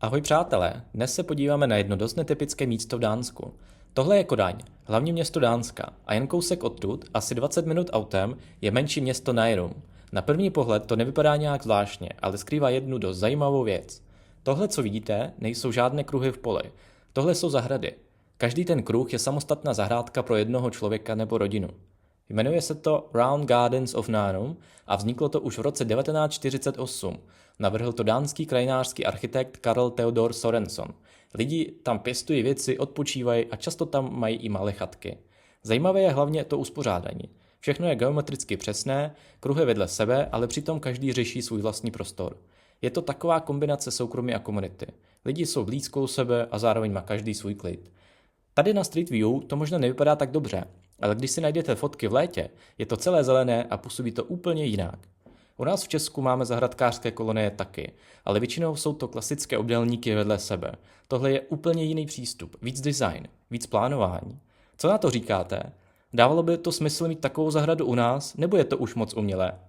Ahoj přátelé, dnes se podíváme na jedno dost netypické místo v Dánsku. Tohle je Kodaň, hlavní město Dánska, a jen kousek odtud, asi 20 minut autem, je menší město Najrum. Na první pohled to nevypadá nějak zvláštně, ale skrývá jednu dost zajímavou věc. Tohle, co vidíte, nejsou žádné kruhy v poli. Tohle jsou zahrady. Každý ten kruh je samostatná zahrádka pro jednoho člověka nebo rodinu. Jmenuje se to Round Gardens of Narum a vzniklo to už v roce 1948. Navrhl to dánský krajinářský architekt Karl Theodor Sorenson. Lidi tam pěstují věci, odpočívají a často tam mají i malé chatky. Zajímavé je hlavně to uspořádání. Všechno je geometricky přesné, kruhy vedle sebe, ale přitom každý řeší svůj vlastní prostor. Je to taková kombinace soukromí a komunity. Lidi jsou blízko u sebe a zároveň má každý svůj klid. Tady na Street View to možná nevypadá tak dobře, ale když si najdete fotky v létě, je to celé zelené a působí to úplně jinak. U nás v Česku máme zahrádkářské kolonie taky, ale většinou jsou to klasické obdélníky vedle sebe. Tohle je úplně jiný přístup, víc design, víc plánování. Co na to říkáte? Dávalo by to smysl mít takovou zahradu u nás, nebo je to už moc umělé?